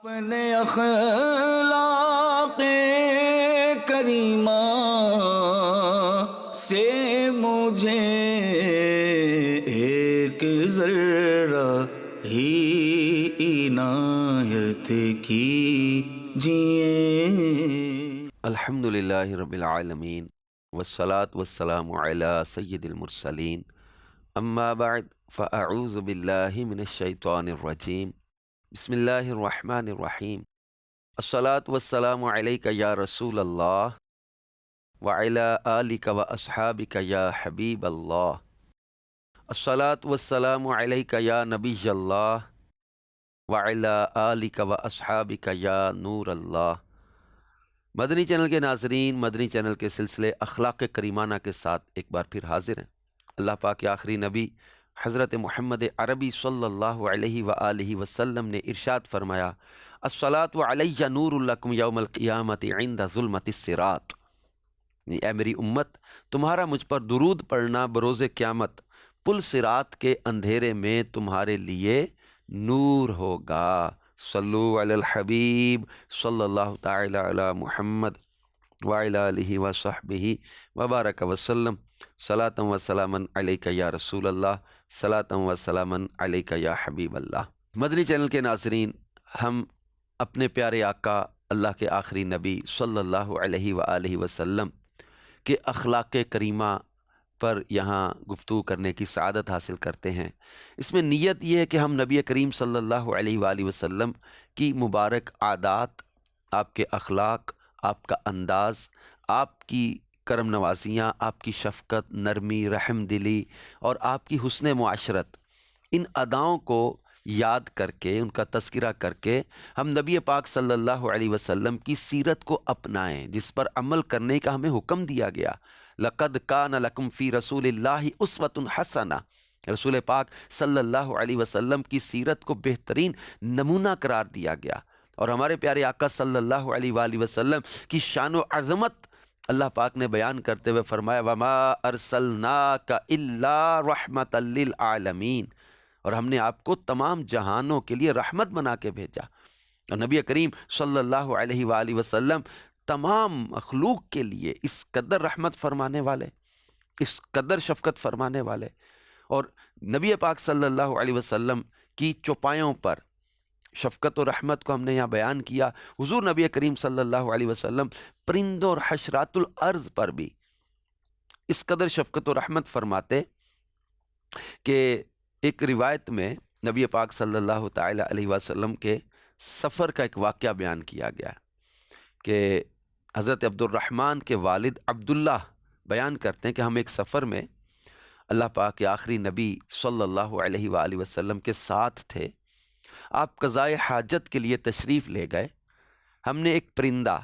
اپنے اخلاق کریمہ سے مجھے ایک ذرہ ہی عنایت کیجئے۔ الحمدللہ رب العالمین والصلاة والسلام علی سید المرسلین، اما بعد فاعوذ باللہ من الشیطان الرجیم، بسم اللہ الرحمن الرحیم۔ الصلاة والسلام علیک یا رسول اللہ وعلی آلک و اصحابک یا حبیب اللہ۔ الصلاة والسلام علیک یا نبی اللہ وعلی آلک و اصحابک یا نور اللہ۔ مدنی چینل کے ناظرین، مدنی چینل کے سلسلے اخلاق کریمانہ کے ساتھ ایک بار پھر حاضر ہیں۔ اللہ پاک کے آخری نبی حضرت محمد عربی صلی اللہ علیہ وآلہ وسلم نے ارشاد فرمایا، الصلاۃ علی نور لکم یوم القیامت عند ظلمت الصراط۔ اے میری امت، تمہارا مجھ پر درود پڑھنا بروز قیامت پل صراط کے اندھیرے میں تمہارے لیے نور ہوگا۔ صلو علی الحبیب صلی اللہ تعالی علی محمد وعلی آلہ وصحبہ وبارک وسلم۔ صلاۃ و سلاما علیک یا رسول اللہ، صلاۃ و سلاما علیک یا حبیب اللہ۔ مدنی چینل کے ناظرین، ہم اپنے پیارے آقا اللہ کے آخری نبی صلی اللہ علیہ وآلہ وسلم کے اخلاق کریمہ پر یہاں گفتگو کرنے کی سعادت حاصل کرتے ہیں۔ اس میں نیت یہ ہے کہ ہم نبی کریم صلی اللہ علیہ وآلہ وسلم کی مبارک عادات، آپ کے اخلاق، آپ کا انداز، آپ کی کرم نوازیاں، آپ کی شفقت، نرمی، رحم دلی اور آپ کی حسن معاشرت، ان اداؤں کو یاد کر کے، ان کا تذکرہ کر کے ہم نبی پاک صلی اللہ علیہ وسلم کی سیرت کو اپنائیں، جس پر عمل کرنے کا ہمیں حکم دیا گیا۔ لَقَدْ كَانَ لَكُمْ فِي رَسُولِ اللَّهِ أُسْوَةٌ حَسَنَةٌ۔ رسول پاک صلی اللہ علیہ وسلم کی سیرت کو بہترین نمونہ قرار دیا گیا، اور ہمارے پیارے آقا صلی اللہ علیہ وآلہ وسلم کی شان و عظمت اللہ پاک نے بیان کرتے ہوئے فرمایا، وَمَا أَرْسَلْنَاكَ إِلَّا رَحْمَةً لِّلْعَالَمِينَ۔ اور ہم نے آپ کو تمام جہانوں کے لیے رحمت بنا کے بھیجا۔ اور نبی کریم صلی اللہ علیہ وآلہ وسلم تمام مخلوق کے لیے اس قدر رحمت فرمانے والے، اس قدر شفقت فرمانے والے، اور نبی پاک صلی اللہ علیہ وسلم کی چوپایوں پر شفقت و رحمت کو ہم نے یہاں بیان کیا۔ حضور نبی کریم صلی اللہ علیہ وسلم پرندوں اور حشرات الارض پر بھی اس قدر شفقت و رحمت فرماتے کہ ایک روایت میں نبی پاک صلی اللہ تعالی علیہ وسلم کے سفر کا ایک واقعہ بیان کیا گیا کہ حضرت عبد الرحمن کے والد عبداللہ بیان کرتے ہیں کہ ہم ایک سفر میں اللہ پاک کے آخری نبی صلی اللہ علیہ وآلہ وسلم کے ساتھ تھے۔ آپ قضائے حاجت کے لیے تشریف لے گئے۔ ہم نے ایک پرندہ،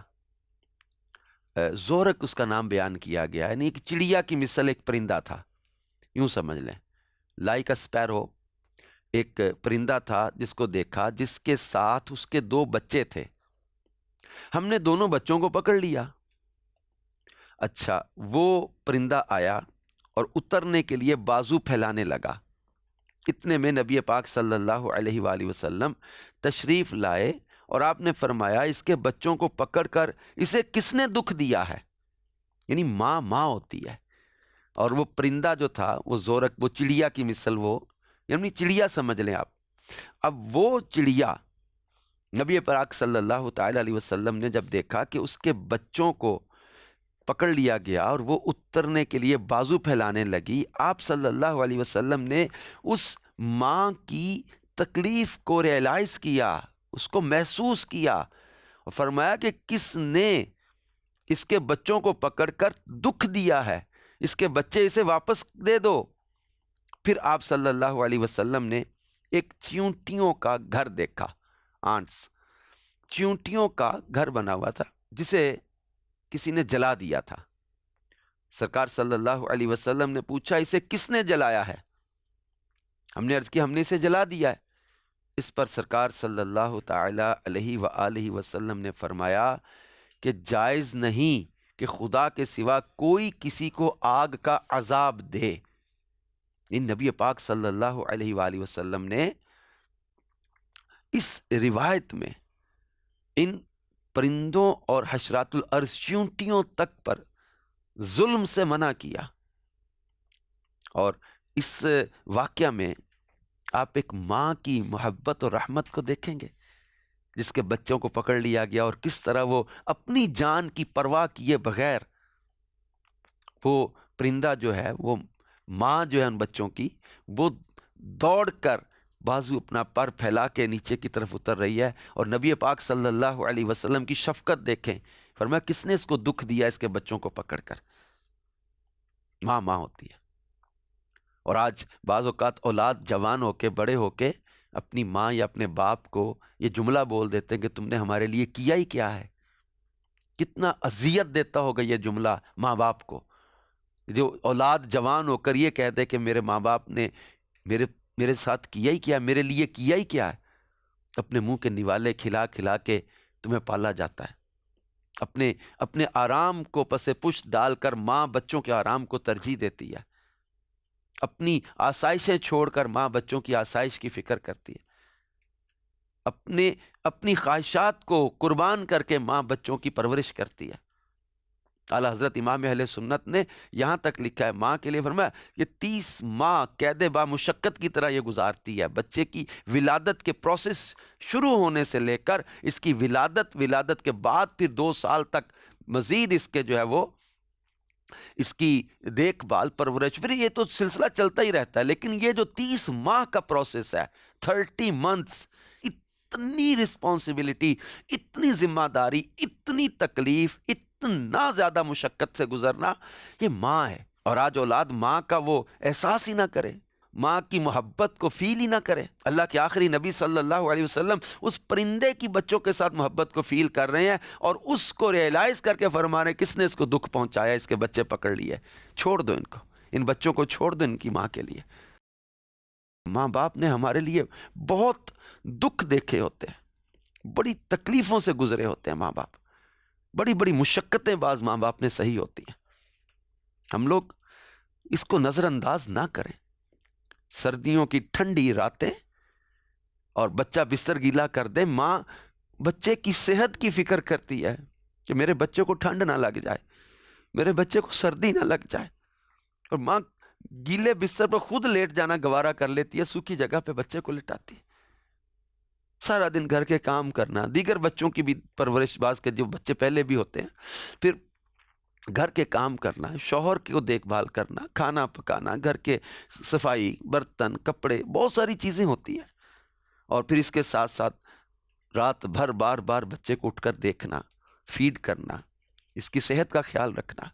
زورق اس کا نام بیان کیا گیا، یعنی ایک چڑیا کی مثل ایک پرندہ تھا، یوں سمجھ لیں، لائک اے اسپیرو، ایک پرندہ تھا جس کو دیکھا، جس کے ساتھ اس کے 2 بچے تھے۔ ہم نے دونوں بچوں کو پکڑ لیا۔ اچھا، وہ پرندہ آیا اور اترنے کے لیے بازو پھیلانے لگا۔ اتنے میں نبی پاک صلی اللہ علیہ وآلہ وسلم تشریف لائے اور آپ نے فرمایا، اس کے بچوں کو پکڑ کر اسے کس نے دکھ دیا ہے؟ یعنی ماں ہوتی ہے، اور وہ پرندہ جو تھا، وہ زورق، وہ چڑیا کی مثل، وہ یعنی چڑیا سمجھ لیں آپ۔ اب وہ چڑیا نبی پاک صلی اللہ تعالی علیہ وسلم نے جب دیکھا کہ اس کے بچوں کو پکڑ لیا گیا اور وہ اترنے کے لیے بازو پھیلانے لگی، آپ صلی اللہ علیہ وسلم نے اس ماں کی تکلیف کو ریئلائز کیا، اس کو محسوس کیا، اور فرمایا کہ کس نے اس کے بچوں کو پکڑ کر دکھ دیا ہے، اس کے بچے اسے واپس دے دو۔ پھر آپ صلی اللہ علیہ وسلم نے ایک چیونٹیوں کا گھر دیکھا، آنٹس، چیونٹیوں کا گھر بنا ہوا تھا جسے کسی نے جلا دیا تھا۔ سرکار صلی اللہ علیہ وسلم نے پوچھا، اسے کس نے جلایا ہے؟ ہم نے عرض کی، ہم نے اسے جلا دیا ہے۔ اس پر سرکار صلی اللہ تعالی علیہ وآلہ وسلم نے فرمایا کہ جائز نہیں کہ خدا کے سوا کوئی کسی کو آگ کا عذاب دے۔ ان نبی پاک صلی اللہ علیہ وآلہ وسلم نے اس روایت میں ان پرندوں اور حشرات الارض چیونٹیوں تک پر ظلم سے منع کیا۔ اور اس واقعہ میں آپ ایک ماں کی محبت اور رحمت کو دیکھیں گے، جس کے بچوں کو پکڑ لیا گیا اور کس طرح وہ اپنی جان کی پرواہ کیے بغیر وہ پرندہ جو ہے، وہ ماں جو ہے ان بچوں کی، وہ دوڑ کر بازو اپنا پر پھیلا کے نیچے کی طرف اتر رہی ہے، اور نبی پاک صلی اللہ علیہ وسلم کی شفقت دیکھیں، فرمایا کس نے اس کو دکھ دیا اس کے بچوں کو پکڑ کر؟ ماں ماں ہوتی ہے۔ اور آج بعض اوقات اولاد جوان ہو کے بڑے ہو کے اپنی ماں یا اپنے باپ کو یہ جملہ بول دیتے ہیں کہ تم نے ہمارے لیے کیا ہی کیا ہے۔ کتنا اذیت دیتا ہوگا یہ جملہ ماں باپ کو، جو اولاد جوان ہو کر یہ کہہ دے کہ میرے ماں باپ نے میرے ساتھ کیا ہی کیا، میرے لیے کیا ہی کیا ہے۔ اپنے منہ کے نوالے کھلا کھلا کے تمہیں پالا جاتا ہے، اپنے آرام کو پس پشت ڈال کر ماں بچوں کے آرام کو ترجیح دیتی ہے، اپنی آسائشیں چھوڑ کر ماں بچوں کی آسائش کی فکر کرتی ہے، اپنی خواہشات کو قربان کر کے ماں بچوں کی پرورش کرتی ہے۔ اعلیٰ حضرت امام اہل سنت نے یہاں تک لکھا ہے، ماں کے لیے فرمایا کہ 30 ماہ قید با مشقت کی طرح یہ گزارتی ہے۔ بچے کی ولادت کے پروسیس شروع ہونے سے لے کر اس کی ولادت کے بعد پھر 2 سال تک مزید اس کے جو ہے وہ اس کی دیکھ بھال پرورش، پھر یہ تو سلسلہ چلتا ہی رہتا ہے، لیکن یہ جو 30 ماہ کا پروسیس ہے، 30 منتھس، اتنی رسپانسبلٹی، اتنی ذمہ داری، اتنی تکلیف، اتنا زیادہ مشقت سے گزرنا، یہ ماں ہے۔ اور آج اولاد ماں کا وہ احساس ہی نہ کرے، ماں کی محبت کو فیل ہی نہ کرے۔ اللہ کے آخری نبی صلی اللہ علیہ وسلم اس پرندے کی بچوں کے ساتھ محبت کو فیل کر رہے ہیں اور اس کو ریئلائز کر کے فرما رہے ہیں کس نے اس کو دکھ پہنچایا، اس کے بچے پکڑ لیے، چھوڑ دو ان کو، ان بچوں کو چھوڑ دو ان کی ماں کے لیے۔ ماں باپ نے ہمارے لیے بہت دکھ دیکھے ہوتے ہیں، بڑی تکلیفوں سے گزرے ہوتے ہیں ماں باپ، بڑی بڑی مشقتیں بعض ماں باپ نے سہی ہوتی ہیں۔ ہم لوگ اس کو نظر انداز نہ کریں۔ سردیوں کی ٹھنڈی راتیں اور بچہ بستر گیلا کر دے، ماں بچے کی صحت کی فکر کرتی ہے کہ میرے بچے کو ٹھنڈ نہ لگ جائے، میرے بچے کو سردی نہ لگ جائے، اور ماں گیلے بستر پر خود لیٹ جانا گوارا کر لیتی ہے، سوکھی جگہ پہ بچے کو لٹاتی ہے۔ سارا دن گھر کے کام کرنا، دیگر بچوں کی بھی پرورش، باز کے جو بچے پہلے بھی ہوتے ہیں، پھر گھر کے کام کرنا، شوہر کو دیکھ بھال کرنا، کھانا پکانا، گھر کے صفائی، برتن، کپڑے، بہت ساری چیزیں ہوتی ہیں، اور پھر اس کے ساتھ ساتھ رات بھر بار بار بچے کو اٹھ کر دیکھنا، فیڈ کرنا، اس کی صحت کا خیال رکھنا۔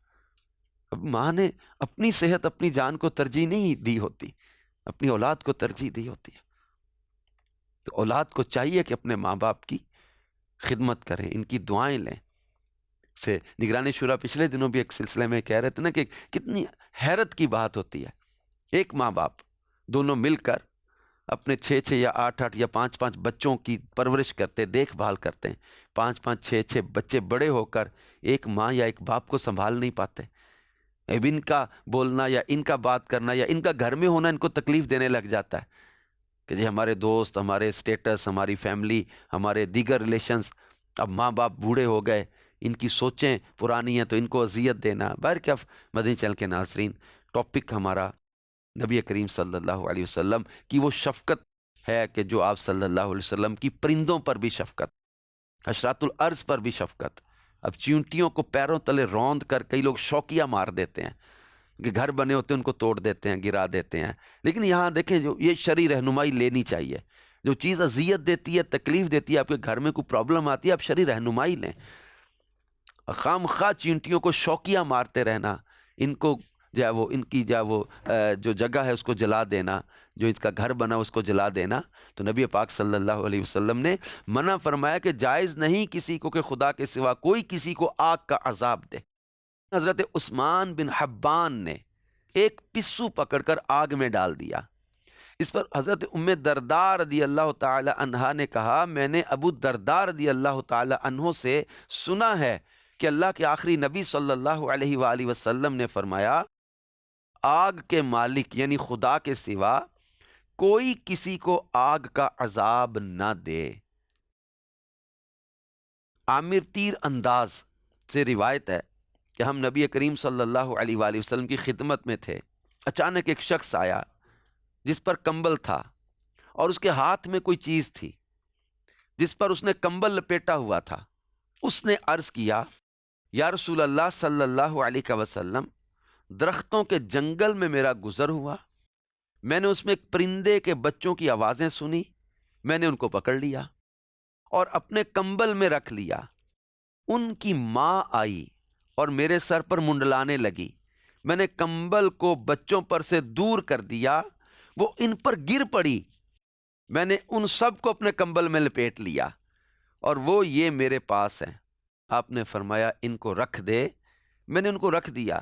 اب ماں نے اپنی صحت، اپنی جان کو ترجیح نہیں دی ہوتی، اپنی اولاد کو ترجیح دی ہوتی ہے۔ تو اولاد کو چاہیے کہ اپنے ماں باپ کی خدمت کریں، ان کی دعائیں لیں۔ سے نگرانی شورا پچھلے دنوں بھی ایک سلسلے میں کہہ رہے تھے نا کہ کتنی حیرت کی بات ہوتی ہے، ایک ماں باپ دونوں مل کر اپنے 6 یا 8 یا 5 بچوں کی پرورش کرتے، دیکھ بھال کرتے ہیں۔ 5 6 بچے بڑے ہو کر ایک ماں یا ایک باپ کو سنبھال نہیں پاتے۔ اب ان کا بولنا یا ان کا بات کرنا یا ان کا گھر میں ہونا ان کو تکلیف دینے لگ جاتا ہے کہ جی ہمارے دوست، ہمارے اسٹیٹس، ہماری فیملی، ہمارے دیگر ریلیشنز، اب ماں باپ بوڑھے ہو گئے، ان کی سوچیں پرانی ہیں تو ان کو اذیت دینا۔ بہرکیف مدنی چینل کے ناظرین، ٹاپک ہمارا نبی کریم صلی اللہ علیہ وسلم کی وہ شفقت ہے کہ جو آپ صلی اللہ علیہ وسلم کی پرندوں پر بھی شفقت، حشرات الارض پر بھی شفقت۔ اب چیونٹیوں کو پیروں تلے روند کر کئی لوگ شوقیہ مار دیتے ہیں کہ گھر بنے ہوتے ہیں ان کو توڑ دیتے ہیں، گرا دیتے ہیں، لیکن یہاں دیکھیں جو یہ شرعی رہنمائی لینی چاہیے۔ جو چیز اذیت دیتی ہے، تکلیف دیتی ہے، آپ کے گھر میں کوئی پرابلم آتی ہے، آپ شرعی رہنمائی لیں۔ خام خواہ چینٹیوں کو شوقیہ مارتے رہنا، ان کو جو ہے وہ ان کی جو جگہ ہے اس کو جلا دینا، جو اس کا گھر بنا اس کو جلا دینا، تو نبی پاک صلی اللہ علیہ وسلم نے منع فرمایا کہ جائز نہیں کسی کو کہ خدا کے سوا کوئی کسی کو آگ کا عذاب دے۔ حضرت عثمان بن حبان نے ایک پسو پکڑ کر آگ میں ڈال دیا۔ اس پر حضرت ام درداء رضی اللہ تعالی عنہا نے کہا، میں نے ابو درداء رضی اللہ تعالی عنہ سے سنا ہے کہ اللہ کے آخری نبی صلی اللہ علیہ وآلہ وسلم نے فرمایا، آگ کے مالک یعنی خدا کے سوا کوئی کسی کو آگ کا عذاب نہ دے۔ عامر تیر انداز سے روایت ہے کہ ہم نبی کریم صلی اللہ علیہ وآلہ وسلم کی خدمت میں تھے، اچانک ایک شخص آیا جس پر کمبل تھا اور اس کے ہاتھ میں کوئی چیز تھی جس پر اس نے کمبل لپیٹا ہوا تھا۔ اس نے عرض کیا، یا رسول اللہ صلی اللہ علیہ وسلم، درختوں کے جنگل میں میرا گزر ہوا، میں نے اس میں ایک پرندے کے بچوں کی آوازیں سنی، میں نے ان کو پکڑ لیا اور اپنے کمبل میں رکھ لیا۔ ان کی ماں آئی اور میرے سر پر منڈلانے لگی، میں نے کمبل کو بچوں پر سے دور کر دیا، وہ ان پر گر پڑی، میں نے ان سب کو اپنے کمبل میں لپیٹ لیا اور وہ یہ میرے پاس ہیں۔ آپ نے فرمایا ان کو رکھ دے۔ میں نے ان کو رکھ دیا،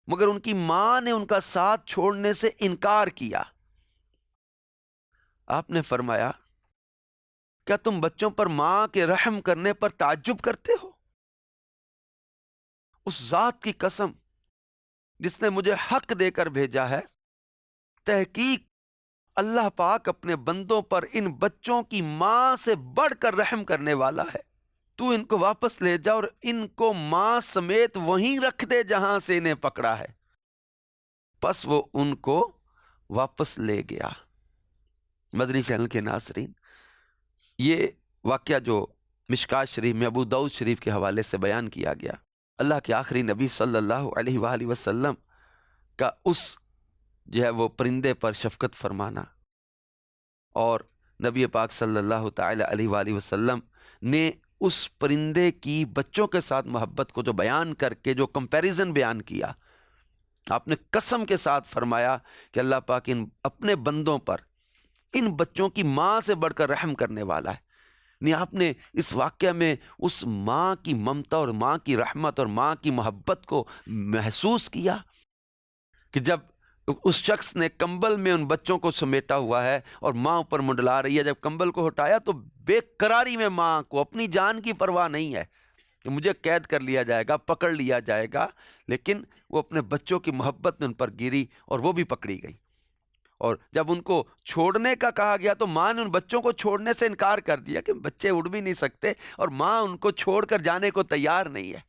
مگر ان کی ماں نے ان کا ساتھ چھوڑنے سے انکار کیا۔ آپ نے فرمایا، کیا تم بچوں پر ماں کے رحم کرنے پر تعجب کرتے ہو؟ اس ذات کی قسم جس نے مجھے حق دے کر بھیجا ہے، تحقیق اللہ پاک اپنے بندوں پر ان بچوں کی ماں سے بڑھ کر رحم کرنے والا ہے۔ تو ان کو واپس لے جا اور ان کو ماں سمیت وہیں رکھ دے جہاں سے انہیں پکڑا ہے۔ پس وہ ان کو واپس لے گیا۔ مدنی چینل کے ناظرین، یہ واقعہ جو مشکات شریف میں ابو داؤد شریف کے حوالے سے بیان کیا گیا، اللہ کے آخری نبی صلی اللہ علیہ وآلہ وسلم کا اس جو ہے وہ پرندے پر شفقت فرمانا، اور نبی پاک صلی اللہ تعالی علیہ وآلہ وسلم نے اس پرندے کی بچوں کے ساتھ محبت کو جو بیان کر کے جو کمپیریزن بیان کیا، آپ نے قسم کے ساتھ فرمایا کہ اللہ پاک اپنے بندوں پر ان بچوں کی ماں سے بڑھ کر رحم کرنے والا ہے۔ نہیں، آپ نے اس واقعہ میں اس ماں کی ممتا اور ماں کی رحمت اور ماں کی محبت کو محسوس کیا کہ جب اس شخص نے کمبل میں ان بچوں کو سمیٹا ہوا ہے اور ماں اوپر منڈلا رہی ہے، جب کمبل کو ہٹایا تو بے قراری میں ماں کو اپنی جان کی پرواہ نہیں ہے کہ مجھے قید کر لیا جائے گا، پکڑ لیا جائے گا، لیکن وہ اپنے بچوں کی محبت میں ان پر گری اور وہ بھی پکڑی گئی۔ اور جب ان کو چھوڑنے کا کہا گیا تو ماں نے ان بچوں کو چھوڑنے سے انکار کر دیا کہ بچے اڑ بھی نہیں سکتے، اور ماں ان کو چھوڑ کر جانے کو تیار نہیں ہے۔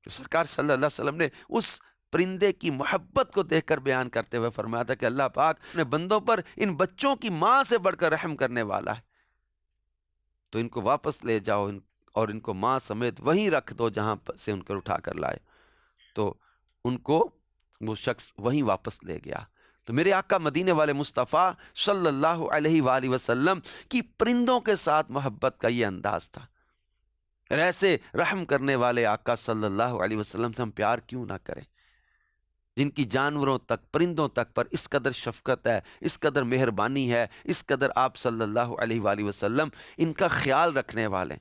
تو سرکار صلی اللہ علیہ وسلم نے اس پرندے کی محبت کو دیکھ کر بیان کرتے ہوئے فرمایا تھا کہ اللہ پاک اپنے بندوں پر ان بچوں کی ماں سے بڑھ کر رحم کرنے والا ہے، تو ان کو واپس لے جاؤ اور ان کو ماں سمیت وہیں رکھ دو جہاں سے ان کو اٹھا کر لائے۔ تو ان کو وہ شخص وہیں واپس لے گیا۔ تو میرے آقا مدینے والے مصطفیٰ صلی اللہ علیہ وآلہ وسلم کی پرندوں کے ساتھ محبت کا یہ انداز تھا۔ اور ایسے رحم کرنے والے آقا صلی اللہ علیہ وسلم سے ہم پیار کیوں نہ کریں، جن کی جانوروں تک، پرندوں تک پر اس قدر شفقت ہے، اس قدر مہربانی ہے، اس قدر آپ صلی اللہ علیہ وآلہ وسلم ان کا خیال رکھنے والے،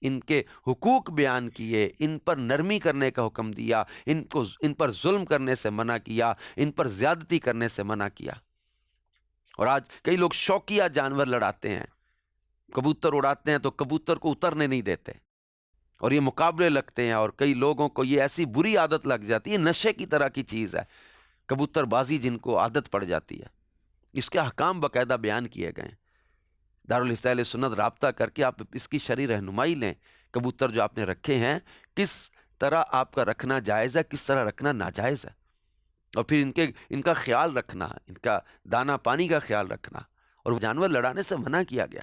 ان کے حقوق بیان کیے، ان پر نرمی کرنے کا حکم دیا، ان پر ظلم کرنے سے منع کیا، ان پر زیادتی کرنے سے منع کیا۔ اور آج کئی لوگ شوقیہ جانور لڑاتے ہیں، کبوتر اڑاتے ہیں تو کبوتر کو اترنے نہیں دیتے، اور یہ مقابلے لگتے ہیں، اور کئی لوگوں کو یہ ایسی بری عادت لگ جاتی ہے، نشے کی طرح کی چیز ہے کبوتر بازی، جن کو عادت پڑ جاتی ہے۔ اس کے احکام باقاعدہ بیان کیے گئے ہیں۔ دارالفتاء اہل سنت رابطہ کر کے آپ اس کی شرعی رہنمائی لیں۔ کبوتر جو آپ نے رکھے ہیں کس طرح آپ کا رکھنا جائز ہے، کس طرح رکھنا ناجائز ہے، اور پھر ان کا خیال رکھنا، ان کا دانہ پانی کا خیال رکھنا، اور وہ جانور لڑانے سے منع کیا گیا۔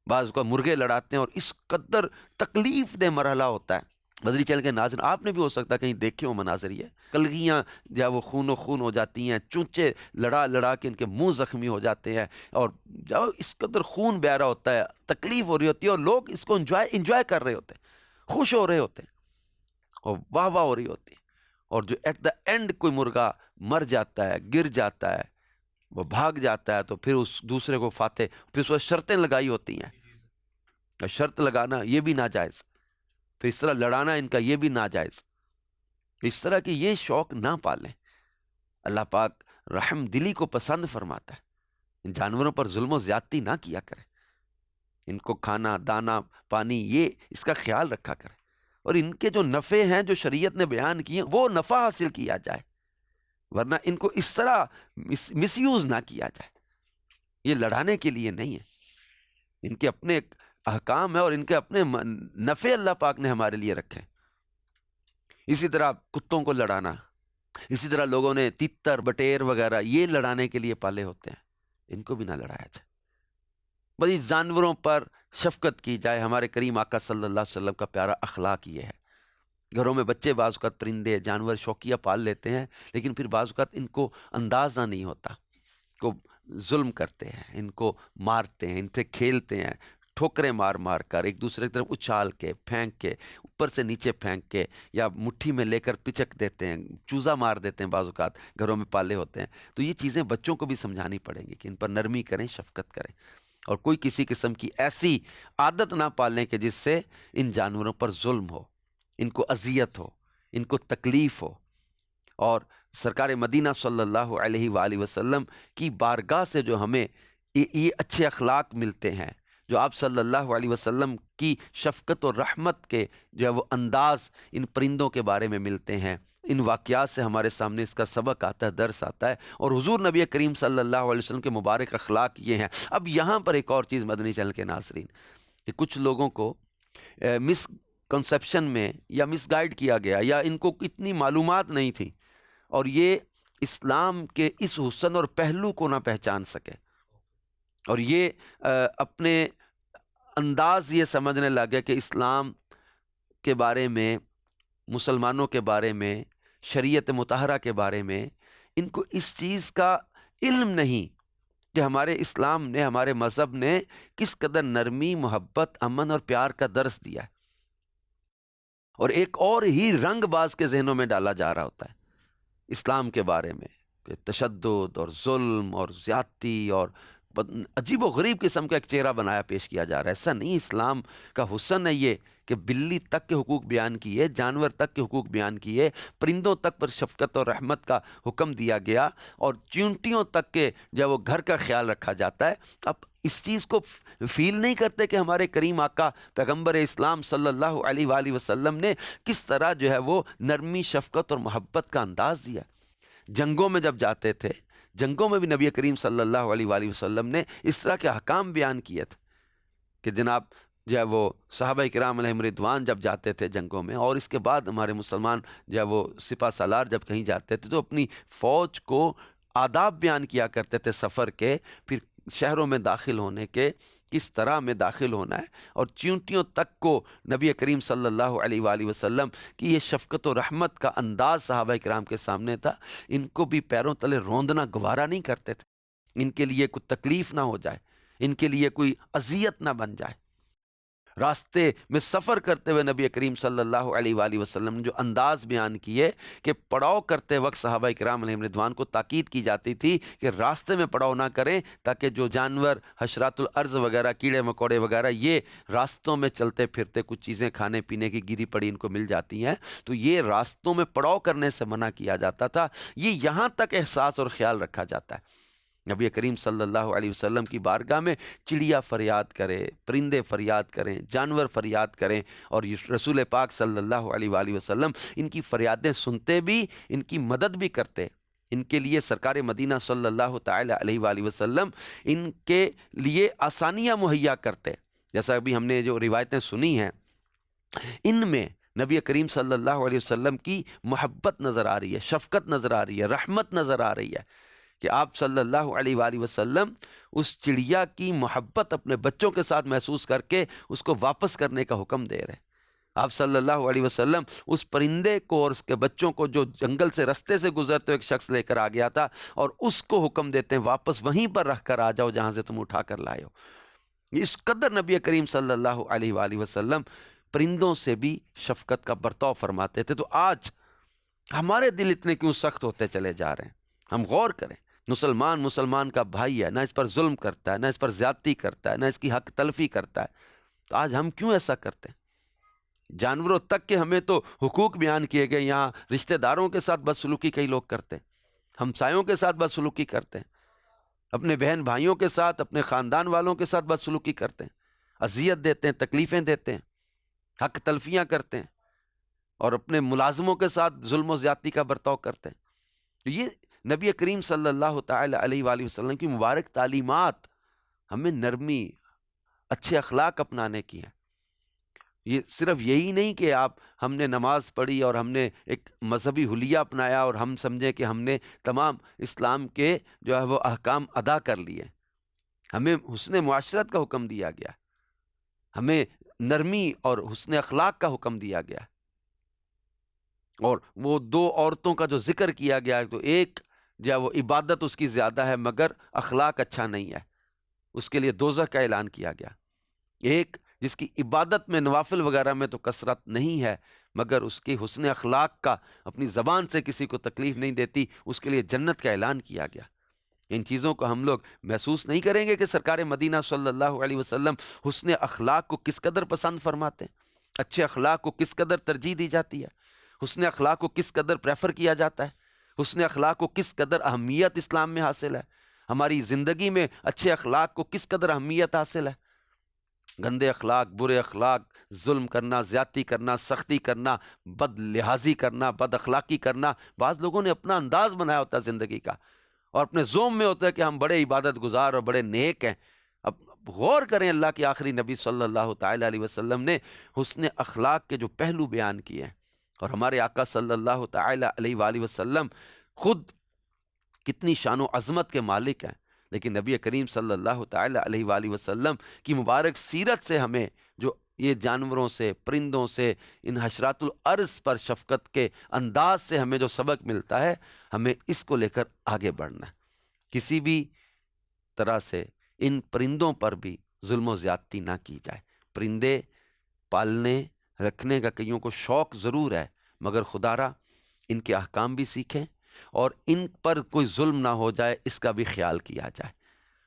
بعض کو مرغے لڑاتے ہیں اور اس قدر تکلیف دہ مرحلہ ہوتا ہے۔ مدنی چینل کے ناظرین، آپ نے بھی ہو سکتا ہے کہیں دیکھے ہو مناظر، یہ کلگیاں جب وہ خون ہو جاتی ہیں، چونچے لڑا لڑا کے ان کے منہ زخمی ہو جاتے ہیں، اور جب اس قدر خون بہ رہا ہوتا ہے، تکلیف ہو رہی ہوتی ہے، اور لوگ اس کو انجوائے کر رہے ہوتے ہیں، خوش ہو رہے ہوتے ہیں، اور واہ واہ ہو رہی ہوتی ہے، اور جو ایٹ دا اینڈ کوئی مرغا مر جاتا ہے، گر جاتا ہے، وہ بھاگ جاتا ہے، تو پھر اس دوسرے کو فاتح، پھر اس کو شرطیں لگائی ہوتی ہیں، شرط لگانا یہ بھی ناجائز، پھر اس طرح لڑانا ان کا یہ بھی ناجائز۔ اس طرح کی یہ شوق نہ پالیں۔ اللہ پاک رحم دلی کو پسند فرماتا ہے، ان جانوروں پر ظلم و زیادتی نہ کیا کرے، ان کو کھانا، دانا، پانی، یہ اس کا خیال رکھا کرے، اور ان کے جو نفع ہیں جو شریعت نے بیان کیے وہ نفع حاصل کیا جائے، ورنہ ان کو اس طرح مس یوز نہ کیا جائے۔ یہ لڑانے کے لیے نہیں ہے، ان کے اپنے احکام ہے اور ان کے اپنے نفع اللہ پاک نے ہمارے لیے رکھے. اسی طرح کتوں کو لڑانا، اسی طرح لوگوں نے تیتر بٹیر وغیرہ یہ لڑانے کے لیے پالے ہوتے ہیں، ان کو بھی نہ لڑایا جائے. بھائی جانوروں پر شفقت کی جائے. ہمارے کریم آقا صلی اللہ علیہ وسلم کا پیارا اخلاق یہ ہے. گھروں میں بچے بعض اوقات پرندے جانور شوقیہ پال لیتے ہیں، لیکن پھر بعض اوقات ان کو اندازہ نہیں ہوتا، کو ظلم کرتے ہیں، ان کو مارتے ہیں، ان سے کھیلتے ہیں، ٹھوکریں مار مار کر ایک دوسرے کی طرف اچھال کے پھینک کے اوپر سے نیچے پھینک کے یا مٹھی میں لے کر پچک دیتے ہیں، چوزا مار دیتے ہیں. بعض اوقات گھروں میں پالے ہوتے ہیں. تو یہ چیزیں بچوں کو بھی سمجھانی پڑیں گی کہ ان پر نرمی کریں، شفقت کریں، اور کوئی کسی قسم کی ایسی عادت نہ پالیں کہ جس سے ان جانوروں پر ظلم ہو، ان کو اذیت ہو، ان کو تکلیف ہو. اور سرکار مدینہ صلی اللہ علیہ وآلہ وسلم کی بارگاہ سے جو ہمیں یہ اچھے اخلاق ملتے ہیں، جو آپ صلی اللہ علیہ وسلم کی شفقت اور رحمت کے جو ہے وہ انداز ان پرندوں کے بارے میں ملتے ہیں، ان واقعات سے ہمارے سامنے اس کا سبق آتا ہے، درس آتا ہے. اور حضور نبی کریم صلی اللہ علیہ وسلم کے مبارک اخلاق یہ ہیں. اب یہاں پر ایک اور چیز مدنی چینل کے ناظرین، کہ کچھ لوگوں کو مس کنسیپشن میں یا مس گائیڈ کیا گیا، یا ان کو اتنی معلومات نہیں تھی اور یہ اسلام کے اس حسن اور پہلو کو نہ پہچان سکے، اور یہ اپنے انداز یہ سمجھنے لگے کہ اسلام کے بارے میں، مسلمانوں کے بارے میں، شریعت مطہرہ کے بارے میں ان کو اس چیز کا علم نہیں کہ ہمارے اسلام نے، ہمارے مذہب نے کس قدر نرمی، محبت، امن اور پیار کا درس دیا ہے. اور ایک اور ہی رنگ باز کے ذہنوں میں ڈالا جا رہا ہوتا ہے اسلام کے بارے میں، کہ تشدد اور ظلم اور زیادتی اور عجیب و غریب قسم کا ایک چہرہ بنایا پیش کیا جا رہا ہے. ایسا نہیں. اسلام کا حسن ہے یہ کہ بلی تک کے حقوق بیان کیے، جانور تک کے حقوق بیان کیے، پرندوں تک پر شفقت اور رحمت کا حکم دیا گیا، اور چیونٹیوں تک کے جب وہ گھر کا خیال رکھا جاتا ہے. اب اس چیز کو فیل نہیں کرتے کہ ہمارے کریم آقا پیغمبر اسلام صلی اللہ علیہ وآلہ وسلم نے کس طرح جو ہے وہ نرمی، شفقت اور محبت کا انداز دیا. جنگوں میں جب جاتے تھے، جنگوں میں بھی نبی کریم صلی اللہ علیہ وآلہ وسلم نے اس طرح کے احکام بیان کیے تھے کہ جناب جو ہے وہ صحابہ کرام علیہم رضوان جب جاتے تھے جنگوں میں، اور اس کے بعد ہمارے مسلمان جو ہے وہ سپہ سالار جب کہیں جاتے تھے تو اپنی فوج کو آداب بیان کیا کرتے تھے سفر کے، پھر شہروں میں داخل ہونے کے، کس طرح میں داخل ہونا ہے. اور چیونٹیوں تک کو نبی کریم صلی اللہ علیہ وآلہ وسلم کی یہ شفقت و رحمت کا انداز صحابہ کرام کے سامنے تھا. ان کو بھی پیروں تلے روندنا گوارا نہیں کرتے تھے، ان کے لیے کوئی تکلیف نہ ہو جائے، ان کے لیے کوئی اذیت نہ بن جائے. راستے میں سفر کرتے ہوئے نبی کریم صلی اللہ علیہ وآلہ وسلم نے جو انداز بیان کیے کہ پڑاؤ کرتے وقت صحابہ کرام علیہم رضوان کو تاکید کی جاتی تھی کہ راستے میں پڑاؤ نہ کریں، تاکہ جو جانور حشرات الارض وغیرہ، کیڑے مکوڑے وغیرہ، یہ راستوں میں چلتے پھرتے کچھ چیزیں کھانے پینے کی گری پڑی ان کو مل جاتی ہیں، تو یہ راستوں میں پڑاؤ کرنے سے منع کیا جاتا تھا. یہ یہاں تک احساس اور خیال رکھا جاتا ہے. نبی کریم صلی اللہ علیہ وسلم کی بارگاہ میں چڑیا فریاد کرے، پرندے فریاد کریں، جانور فریاد کریں، اور رسول پاک صلی اللہ علیہ وآلہ وسلم ان کی فریادیں سنتے بھی، ان کی مدد بھی کرتے. ان کے لیے سرکار مدینہ صلی اللہ تعالی علیہ وآلہ وسلم ان کے لیے آسانیاں مہیا کرتے. جیسا ابھی ہم نے جو روایتیں سنی ہیں، ان میں نبی کریم صلی اللہ علیہ وسلم کی محبت نظر آ رہی ہے، شفقت نظر آ رہی ہے، رحمت نظر آ رہی ہے، کہ آپ صلی اللہ علیہ وآلہ وسلم اس چڑیا کی محبت اپنے بچوں کے ساتھ محسوس کر کے اس کو واپس کرنے کا حکم دے رہے. آپ صلی اللہ علیہ وسلم اس پرندے کو اور اس کے بچوں کو جو جنگل سے رستے سے گزرتے ایک شخص لے کر آ گیا تھا، اور اس کو حکم دیتے ہیں واپس وہیں پر رکھ کر آ جاؤ جہاں سے تم اٹھا کر لائے ہو. اس قدر نبی کریم صلی اللہ علیہ وآلہ وسلم پرندوں سے بھی شفقت کا برتاؤ فرماتے تھے. تو آج ہمارے دل اتنے کیوں سخت ہوتے چلے جا رہے ہیں؟ ہم غور کریں. مسلمان کا بھائی ہے، نہ اس پر ظلم کرتا ہے، نہ اس پر زیادتی کرتا ہے، نہ اس کی حق تلفی کرتا ہے. تو آج ہم کیوں ایسا کرتے ہیں؟ جانوروں تک کے ہمیں تو حقوق بیان کیے گئے، یہاں رشتہ داروں کے ساتھ بدسلوکی کئی لوگ کرتے ہیں، ہمسایوں کے ساتھ بدسلوکی کرتے ہیں، اپنے بہن بھائیوں کے ساتھ، اپنے خاندان والوں کے ساتھ بدسلوکی کرتے ہیں، اذیت دیتے ہیں، تکلیفیں دیتے ہیں، حق تلفیاں کرتے ہیں، اور اپنے ملازموں کے ساتھ ظلم و زیادتی کا برتاؤ کرتے ہیں. تو یہ نبی کریم صلی اللہ تعالی علیہ وآلہ وسلم کی مبارک تعلیمات ہمیں نرمی، اچھے اخلاق اپنانے کی ہیں۔ یہ صرف یہی نہیں کہ ہم نے نماز پڑھی اور ہم نے ایک مذہبی حلیہ اپنایا اور ہم سمجھیں کہ ہم نے تمام اسلام کے جو ہے وہ احکام ادا کر لیے۔ ہمیں حسن معاشرت کا حکم دیا گیا، ہمیں نرمی اور حسن اخلاق کا حکم دیا گیا، اور وہ دو عورتوں کا جو ذکر کیا گیا ہے، تو ایک جو ہے وہ عبادت اس کی زیادہ ہے مگر اخلاق اچھا نہیں ہے، اس کے لیے دوزخ کا اعلان کیا گیا۔ ایک جس کی عبادت میں نوافل وغیرہ میں تو کثرت نہیں ہے مگر اس کی حسن اخلاق کا، اپنی زبان سے کسی کو تکلیف نہیں دیتی، اس کے لیے جنت کا اعلان کیا گیا۔ ان چیزوں کو ہم لوگ محسوس نہیں کریں گے کہ سرکار مدینہ صلی اللہ علیہ وسلم حسن اخلاق کو کس قدر پسند فرماتے ہیں، اچھے اخلاق کو کس قدر ترجیح دی جاتی ہے، حسن اخلاق کو کس قدر پریفر کیا جاتا ہے، حسن اخلاق کو کس قدر اہمیت اسلام میں حاصل ہے، ہماری زندگی میں اچھے اخلاق کو کس قدر اہمیت حاصل ہے۔ گندے اخلاق، برے اخلاق، ظلم کرنا، زیادتی کرنا، سختی کرنا، بد لحاظی کرنا، بد اخلاقی کرنا، بعض لوگوں نے اپنا انداز بنایا ہوتا ہے زندگی کا، اور اپنے زوم میں ہوتا ہے کہ ہم بڑے عبادت گزار اور بڑے نیک ہیں۔ اب غور کریں، اللہ کے آخری نبی صلی اللہ تعالیٰ علیہ وسلم نے حسن اخلاق کے جو پہلو بیان کیے ہیں، اور ہمارے آقا صلی اللہ تعالیٰ علیہ وآلہ وسلم خود کتنی شان و عظمت کے مالک ہیں، لیکن نبی کریم صلی اللہ تعالیٰ علیہ وآلہ وسلم کی مبارک سیرت سے ہمیں جو یہ جانوروں سے، پرندوں سے، ان حشرات الارض پر شفقت کے انداز سے ہمیں جو سبق ملتا ہے، ہمیں اس کو لے کر آگے بڑھنا ہے۔ کسی بھی طرح سے ان پرندوں پر بھی ظلم و زیادتی نہ کی جائے۔ پرندے پالنے رکھنے کا کئیوں کو شوق ضرور ہے، مگر خدا را ان کے احکام بھی سیکھیں اور ان پر کوئی ظلم نہ ہو جائے، اس کا بھی خیال کیا جائے۔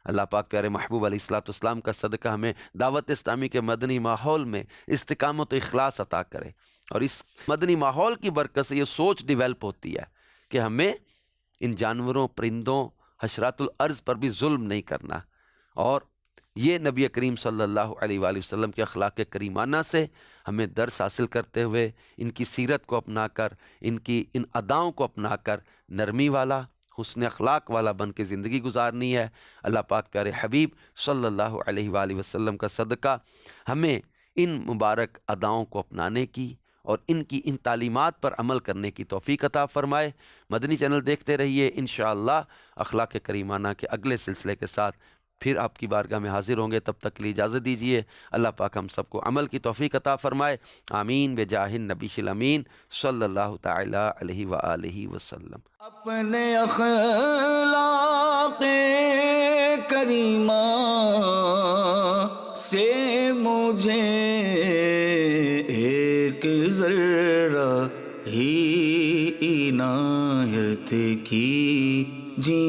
اللہ پاک پیارے محبوب علیہ الصلوۃ والسلام کا صدقہ ہمیں دعوت اسلامی کے مدنی ماحول میں استقامت و اخلاص عطا کرے، اور اس مدنی ماحول کی برکت سے یہ سوچ ڈیولپ ہوتی ہے کہ ہمیں ان جانوروں، پرندوں، حشرات الارض پر بھی ظلم نہیں کرنا، اور یہ نبی کریم صلی اللہ علیہ وآلہ وسلم کے اخلاق کریمانہ سے ہمیں درس حاصل کرتے ہوئے ان کی سیرت کو اپنا کر، ان کی ان اداؤں کو اپنا کر نرمی والا، حسن اخلاق والا بن کے زندگی گزارنی ہے۔ اللہ پاک پیارے حبیب صلی اللہ علیہ وآلہ وسلم کا صدقہ ہمیں ان مبارک اداؤں کو اپنانے کی اور ان کی ان تعلیمات پر عمل کرنے کی توفیق عطا فرمائے۔ مدنی چینل دیکھتے رہیے، انشاءاللہ اخلاق کریمانہ کے اگلے سلسلے کے ساتھ پھر آپ کی بارگاہ میں حاضر ہوں گے۔ تب تک کے لیے اجازت دیجیے۔ اللہ پاک ہم سب کو عمل کی توفیق عطا فرمائے، آمین بجاہ النبی الامین صلی اللہ تعالیٰ علیہ وآلہ وسلم۔ اپنے اخلاق کریمہ سے مجھے ایک ذرہ ہی عنایت کیجیے۔